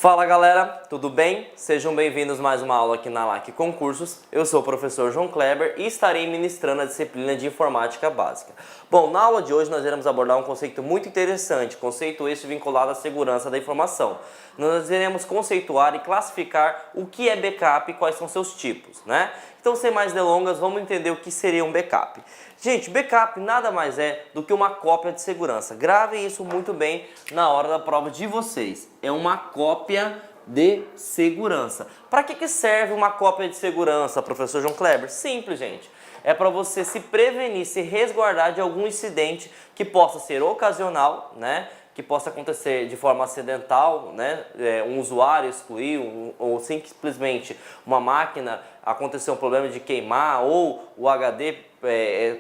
Fala galera, tudo bem? Sejam bem-vindos a mais uma aula aqui na LAC Concursos. Eu sou o professor João Kleber e estarei ministrando a disciplina de Informática Básica. Bom, na aula de hoje nós iremos abordar um conceito muito interessante, conceito este vinculado à segurança da informação. Nós iremos conceituar e classificar o que é backup e quais são seus tipos, né? Então, sem mais delongas, vamos entender o que seria um backup. Gente, backup nada mais é do que uma cópia de segurança. Gravem isso muito bem na hora da prova de vocês. É uma cópia de segurança. Para que serve uma cópia de segurança, professor João Kleber? Simples, gente. É para você se prevenir, se resguardar de algum incidente que possa ser ocasional, né? Que possa acontecer de forma acidental, né? Um usuário excluir ou simplesmente uma máquina acontecer um problema de queimar ou o HD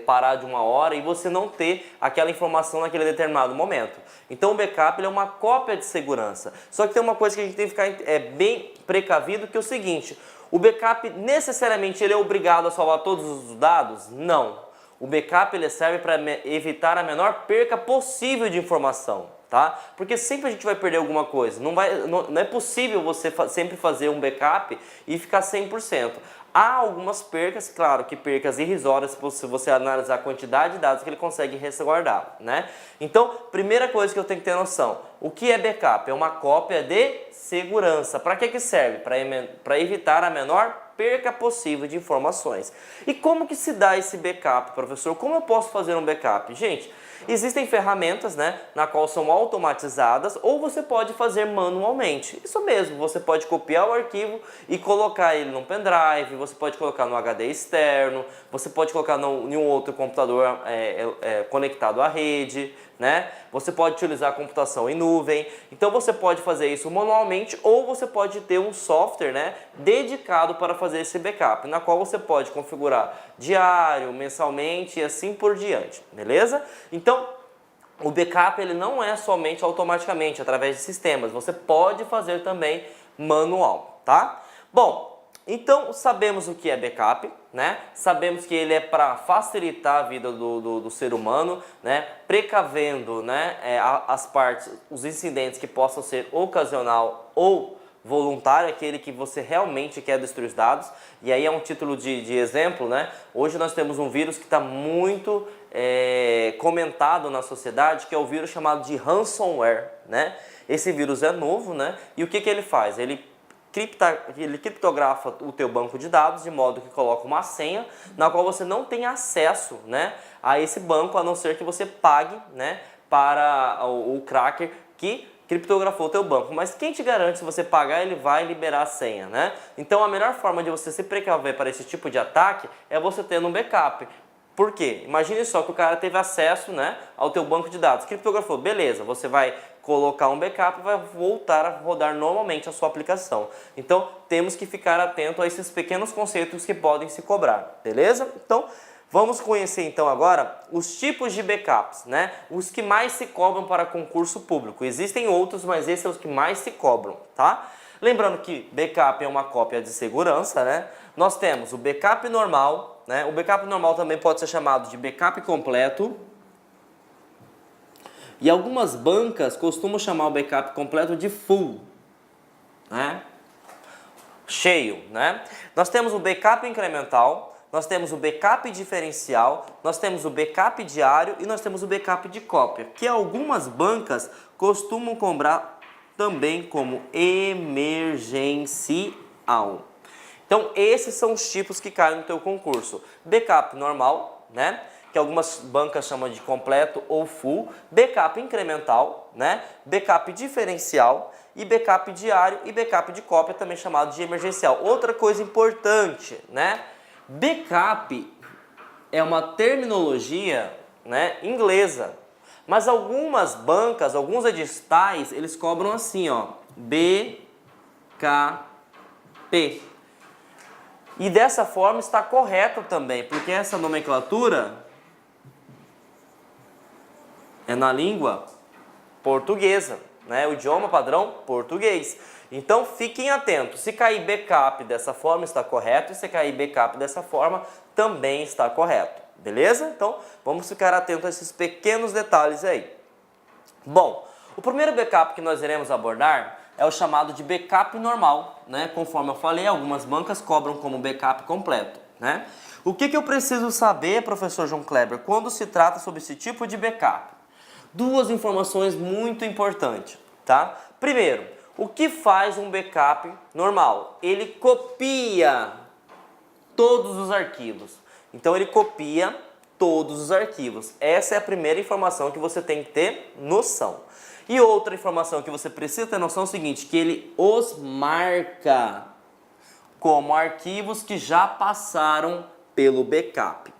parar de uma hora e você não ter aquela informação naquele determinado momento. Então o backup ele é uma cópia de segurança. Só que tem uma coisa que a gente tem que ficar bem precavido, que é o seguinte: o backup necessariamente ele é obrigado a salvar todos os dados? Não. O backup ele serve para evitar a menor perca possível de informação. Tá? Porque sempre a gente vai perder alguma coisa. Não é possível você sempre fazer um backup e ficar 100%. Há algumas percas, claro que percas irrisórias se você analisar a quantidade de dados que ele consegue resguardar, né? Então, primeira coisa que eu tenho que ter noção: o que é backup? É uma cópia de segurança. Para que serve? Para evitar a menor perca possível de informações. E como que se dá esse backup, professor? Como eu posso fazer um backup? Gente, existem ferramentas, né, na qual são automatizadas ou você pode fazer manualmente. Isso mesmo, você pode copiar o arquivo e colocar ele num pendrive, você pode colocar no HD externo, você pode colocar em um outro computador conectado à rede, né? Você pode utilizar a computação em nuvem. Então você pode fazer isso manualmente ou você pode ter um software, né, dedicado para fazer esse backup, na qual você pode configurar diário, mensalmente e assim por diante, beleza? Então, o backup ele não é somente automaticamente através de sistemas, você pode fazer também manual, tá? Bom, então sabemos o que é backup, né? Sabemos que ele é para facilitar a vida do ser humano, né? Precavendo, né, as partes, os incidentes que possam ser ocasional ou voluntário, aquele que você realmente quer destruir os dados. E aí é um título de exemplo, né? Hoje nós temos um vírus que está muito comentado na sociedade, que é o vírus chamado de ransomware, né? Esse vírus é novo, né? E o que ele faz? Ele criptografa o teu banco de dados de modo que coloca uma senha na qual você não tem acesso, né, a esse banco, a não ser que você pague, né, para o cracker que criptografou o teu banco. Mas quem te garante, se você pagar, ele vai liberar a senha, né? Então a melhor forma de você se precaver para esse tipo de ataque é você tendo um backup. Por quê? Imagine só que o cara teve acesso, né, ao teu banco de dados, criptografou, beleza, você vai colocar um backup e vai voltar a rodar normalmente a sua aplicação. Então temos que ficar atento a esses pequenos conceitos que podem se cobrar, beleza? Então vamos conhecer então agora os tipos de backups, né? Os que mais se cobram para concurso público. Existem outros, mas esses são os que mais se cobram, tá? Lembrando que backup é uma cópia de segurança, né? Nós temos o backup normal, né? O backup normal também pode ser chamado de backup completo. E algumas bancas costumam chamar o backup completo de full, né? Cheio, né? Nós temos o backup incremental, nós temos o backup diferencial, nós temos o backup diário e nós temos o backup de cópia, que algumas bancas costumam cobrar também como emergencial. Então esses são os tipos que caem no teu concurso: backup normal, né, que algumas bancas chamam de completo ou full, backup incremental, né, backup diferencial e backup diário e backup de cópia, também chamado de emergencial. Outra coisa importante, né, backup é uma terminologia, né, inglesa, mas algumas bancas, alguns editais, eles cobram assim, ó, BKP. E dessa forma está correto também, porque essa nomenclatura é na língua portuguesa, né? O idioma padrão português. Então fiquem atentos, se cair backup dessa forma está correto, e se cair backup dessa forma também está correto, beleza? Então vamos ficar atentos a esses pequenos detalhes aí. Bom, o primeiro backup que nós iremos abordar é o chamado de backup normal, né? Conforme eu falei, algumas bancas cobram como backup completo, né? O que eu preciso saber, professor João Kleber, quando se trata sobre esse tipo de backup? Duas informações muito importantes, tá? Primeiro, o que faz um backup normal? Ele copia todos os arquivos. Então ele copia todos os arquivos. Essa é a primeira informação que você tem que ter noção. E outra informação que você precisa ter noção é o seguinte, que ele os marca como arquivos que já passaram pelo backup.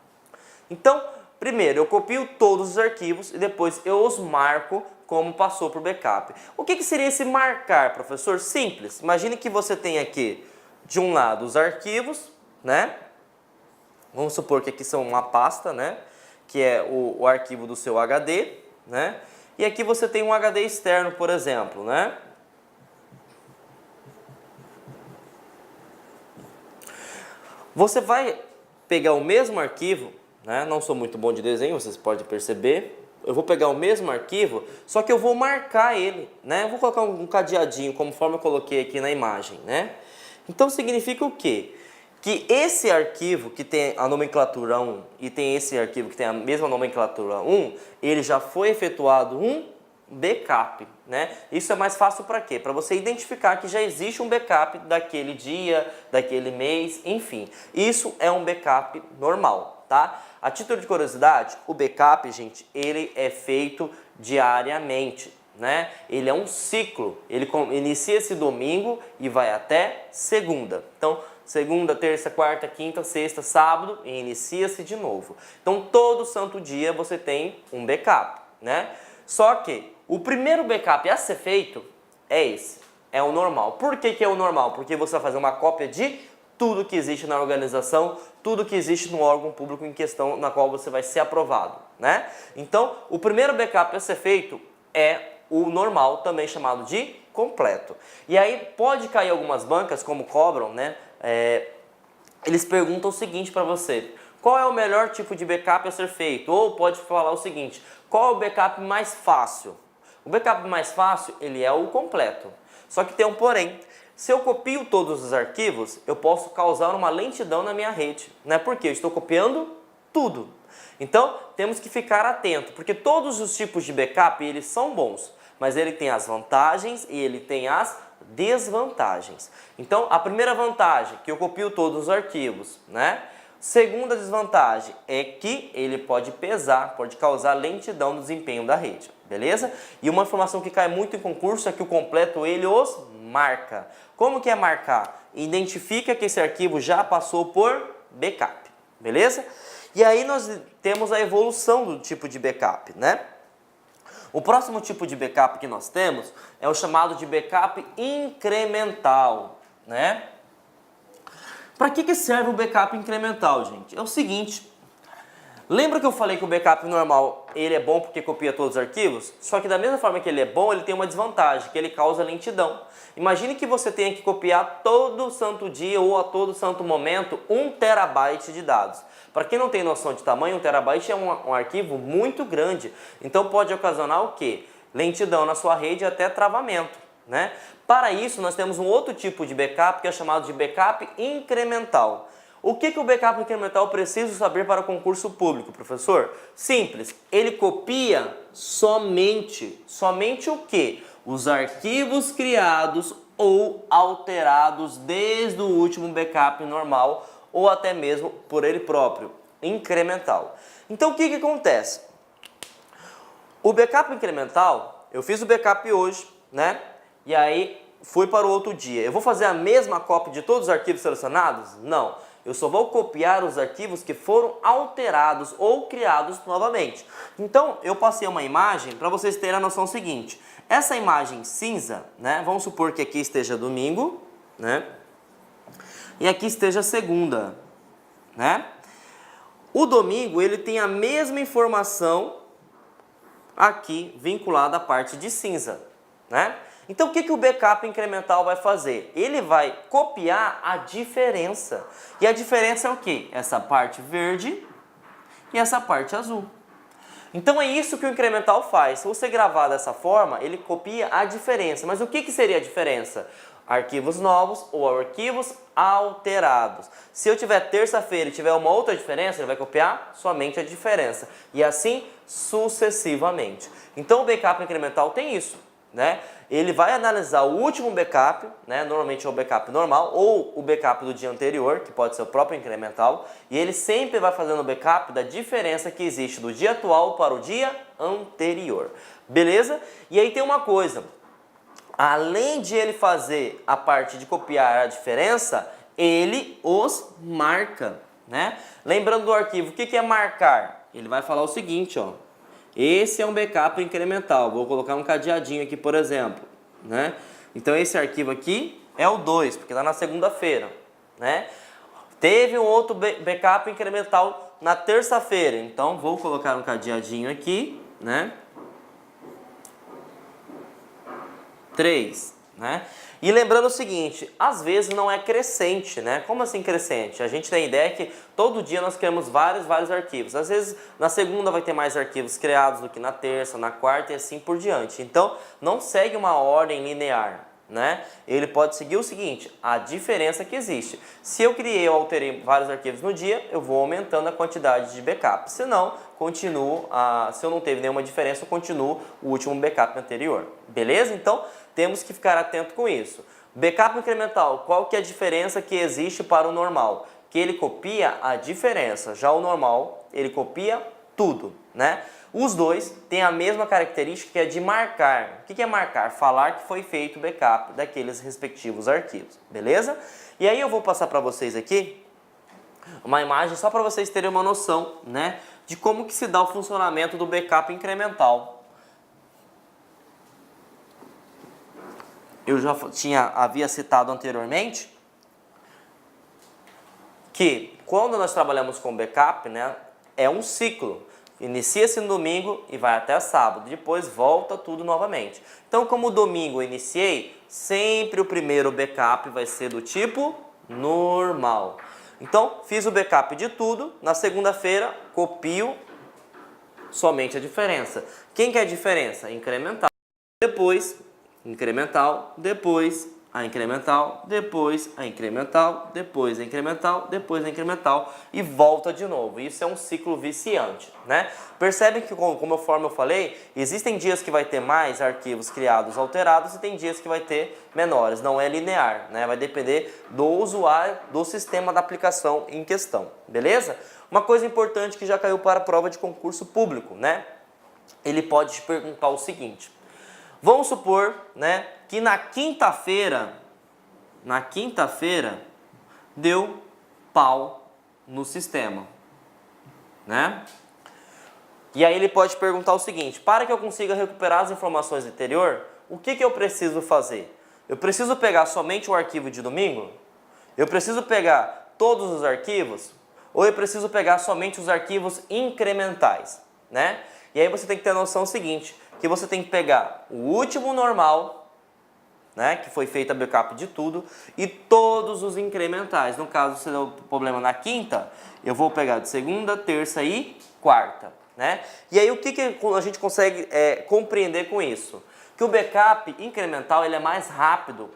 Então, primeiro eu copio todos os arquivos e depois eu os marco como passou por backup. O que seria esse marcar, professor? Simples. Imagine que você tem aqui, de um lado, os arquivos, né? Vamos supor que aqui são uma pasta, né? Que é o arquivo do seu HD, né? E aqui você tem um HD externo, por exemplo, né? Você vai pegar o mesmo arquivo, né? Não sou muito bom de desenho, vocês podem perceber. Eu vou pegar o mesmo arquivo, só que eu vou marcar ele, né? Eu vou colocar um cadeadinho, conforme eu coloquei aqui na imagem, né? Então significa o quê? Que esse arquivo que tem a nomenclatura 1 e tem esse arquivo que tem a mesma nomenclatura 1, ele já foi efetuado um backup, né? Isso é mais fácil para quê? Para você identificar que já existe um backup daquele dia, daquele mês, enfim. Isso é um backup normal, tá? A título de curiosidade, o backup, gente, ele é feito diariamente, né? Ele é um ciclo, ele inicia esse domingo e vai até segunda. Então, segunda, terça, quarta, quinta, sexta, sábado e inicia-se de novo. Então, todo santo dia você tem um backup, né? Só que o primeiro backup a ser feito é esse, é o normal. Por que é o normal? Porque você vai fazer uma cópia de tudo que existe na organização, tudo que existe no órgão público em questão na qual você vai ser aprovado, né? Então, o primeiro backup a ser feito é o normal, também chamado de completo. E aí pode cair algumas bancas, como cobram, né? Eles perguntam o seguinte para você: qual é o melhor tipo de backup a ser feito? Ou pode falar o seguinte: qual é o backup mais fácil? O backup mais fácil, ele é o completo. Só que tem um porém. Se eu copio todos os arquivos, eu posso causar uma lentidão na minha rede, né? Porque eu estou copiando tudo. Então, temos que ficar atento, porque todos os tipos de backup, eles são bons, mas ele tem as vantagens e ele tem as desvantagens. Então, a primeira vantagem, que eu copio todos os arquivos, né? Segunda desvantagem é que ele pode pesar, pode causar lentidão no desempenho da rede, beleza? E uma informação que cai muito em concurso é que o completo ele os marca. Como que é marcar? Identifica que esse arquivo já passou por backup, beleza? E aí nós temos a evolução do tipo de backup, né? O próximo tipo de backup que nós temos é o chamado de backup incremental, né? Para que serve o backup incremental, gente? É o seguinte, lembra que eu falei que o backup normal ele é bom porque copia todos os arquivos? Só que da mesma forma que ele é bom, ele tem uma desvantagem, que ele causa lentidão. Imagine que você tenha que copiar todo santo dia ou a todo santo momento 1 terabyte de dados. Para quem não tem noção de tamanho, 1 terabyte é um arquivo muito grande. Então pode ocasionar o quê? Lentidão na sua rede e até travamento, né? Para isso, nós temos um outro tipo de backup que é chamado de backup incremental. O que o backup incremental precisa saber para o concurso público, professor? Simples, ele copia somente o quê? Os arquivos criados ou alterados desde o último backup normal ou até mesmo por ele próprio, incremental. Então o que acontece? O backup incremental, eu fiz o backup hoje, né? E aí fui para o outro dia. Eu vou fazer a mesma cópia de todos os arquivos selecionados? Não. Eu só vou copiar os arquivos que foram alterados ou criados novamente. Então, eu passei uma imagem para vocês terem a noção seguinte. Essa imagem cinza, né? Vamos supor que aqui esteja domingo, né? E aqui esteja segunda, né? O domingo, ele tem a mesma informação aqui vinculada à parte de cinza, né? Então, o que o backup incremental vai fazer? Ele vai copiar a diferença. E a diferença é o quê? Essa parte verde e essa parte azul. Então é isso que o incremental faz. Se você gravar dessa forma, ele copia a diferença. Mas o que seria a diferença? Arquivos novos ou arquivos alterados. Se eu tiver terça-feira e tiver uma outra diferença, ele vai copiar somente a diferença. E assim sucessivamente. Então o backup incremental tem isso, né? Ele vai analisar o último backup, né? Normalmente é o backup normal ou o backup do dia anterior, que pode ser o próprio incremental, e ele sempre vai fazendo o backup da diferença que existe do dia atual para o dia anterior. Beleza? E aí tem uma coisa. Além de ele fazer a parte de copiar a diferença, ele os marca, né? Lembrando do arquivo, o que é marcar? Ele vai falar o seguinte, ó. Esse é um backup incremental. Vou colocar um cadeadinho aqui, por exemplo, né? Então esse arquivo aqui é o 2, porque está na segunda-feira, né? Teve um outro backup incremental na terça-feira, então vou colocar um cadeadinho aqui, né? 3, né? E lembrando o seguinte, às vezes não é crescente, né? Como assim crescente? A gente tem a ideia que todo dia nós criamos vários arquivos. Às vezes na segunda vai ter mais arquivos criados do que na terça, na quarta e assim por diante. Então não segue uma ordem linear, né? Ele pode seguir o seguinte, a diferença que existe. Se eu criei ou alterei vários arquivos no dia, eu vou aumentando a quantidade de backup. Se não, se eu não teve nenhuma diferença, eu continuo o último backup anterior. Beleza? Então, temos que ficar atento com isso. Backup incremental, qual que é a diferença que existe para o normal? Que ele copia a diferença. Já o normal, ele copia tudo, né? Os dois têm a mesma característica que é de marcar. O que é marcar? Falar que foi feito o backup daqueles respectivos arquivos, beleza? E aí eu vou passar para vocês aqui uma imagem só para vocês terem uma noção, né, de como que se dá o funcionamento do backup incremental. Eu já havia citado anteriormente que quando nós trabalhamos com backup, né, é um ciclo. Inicia-se no domingo e vai até sábado, depois volta tudo novamente. Então, como domingo eu iniciei, sempre o primeiro backup vai ser do tipo normal. Então, fiz o backup de tudo, na segunda-feira copio somente a diferença. Quem quer a diferença? Incremental, depois incremental, depois a incremental, depois a incremental, depois a incremental, depois a incremental e volta de novo. Isso é um ciclo viciante, né? Percebem que, conforme eu falei, existem dias que vai ter mais arquivos criados alterados e tem dias que vai ter menores. Não é linear, né? Vai depender do usuário, do sistema da aplicação em questão, beleza? Uma coisa importante que já caiu para a prova de concurso público, né? Ele pode te perguntar o seguinte: vamos supor, né, que na quinta-feira deu pau no sistema, né? E aí ele pode perguntar o seguinte: para que eu consiga recuperar as informações do anterior, o que eu preciso fazer? Eu preciso pegar somente o arquivo de domingo? Eu preciso pegar todos os arquivos? Ou eu preciso pegar somente os arquivos incrementais, né? E aí você tem que ter a noção seguinte, que você tem que pegar o último normal, né, que foi feito a backup de tudo, e todos os incrementais. No caso, se der problema na quinta, eu vou pegar de segunda, terça e quarta, né? E aí o que a gente consegue compreender com isso? Que o backup incremental ele é mais rápido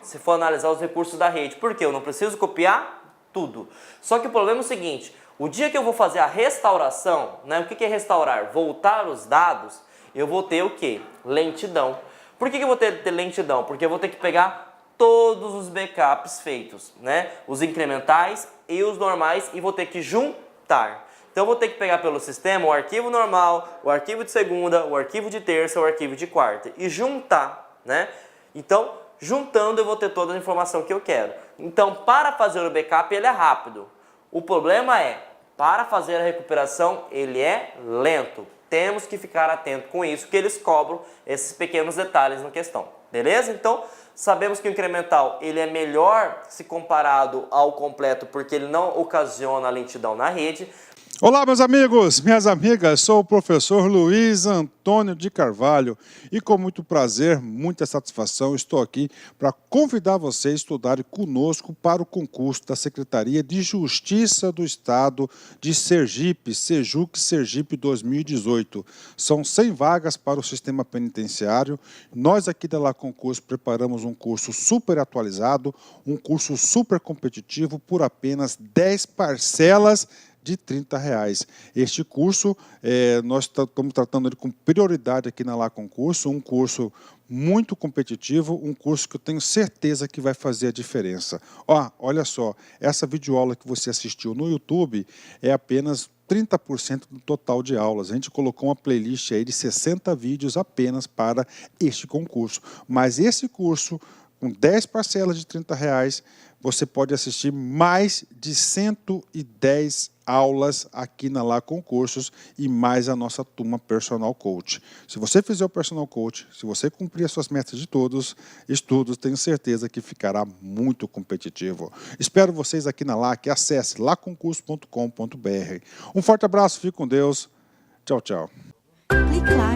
se for analisar os recursos da rede. Por quê? Eu não preciso copiar tudo. Só que o problema é o seguinte, o dia que eu vou fazer a restauração, né, o que é restaurar? Voltar os dados, eu vou ter o quê? Lentidão. Por que eu vou ter lentidão? Porque eu vou ter que pegar todos os backups feitos, né? Os incrementais e os normais e vou ter que juntar. Então eu vou ter que pegar pelo sistema o arquivo normal, o arquivo de segunda, o arquivo de terça, o arquivo de quarta e juntar, né? Então, juntando eu vou ter toda a informação que eu quero. Então, para fazer o backup ele é rápido. O problema é, para fazer a recuperação ele é lento. Temos que ficar atento com isso, que eles cobram esses pequenos detalhes na questão, beleza? Então, sabemos que o incremental ele é melhor se comparado ao completo, porque ele não ocasiona lentidão na rede. Olá, meus amigos, minhas amigas, sou o professor Luiz Antônio de Carvalho e com muito prazer, muita satisfação, estou aqui para convidar vocês a estudarem conosco para o concurso da Secretaria de Justiça do Estado de Sergipe, Sejuc Sergipe 2018. São 100 vagas para o sistema penitenciário. Nós aqui da La Concurso preparamos um curso super atualizado, um curso super competitivo por apenas 10 parcelas de R$30. Este curso, nós estamos tratando ele com prioridade aqui na La Concurso, um curso muito competitivo, um curso que eu tenho certeza que vai fazer a diferença. Olha só, essa videoaula que você assistiu no YouTube é apenas 30% do total de aulas. A gente colocou uma playlist aí de 60 vídeos apenas para este concurso. Mas esse curso, com 10 parcelas de R$30, você pode assistir mais de 110 aulas aqui na La Concursos e mais a nossa turma Personal Coach. Se você fizer o Personal Coach, se você cumprir as suas metas de todos estudos, tenho certeza que ficará muito competitivo. Espero vocês aqui na LAC, acesse laconcurso.com.br. Um forte abraço, fique com Deus. Tchau, tchau. Clique lá.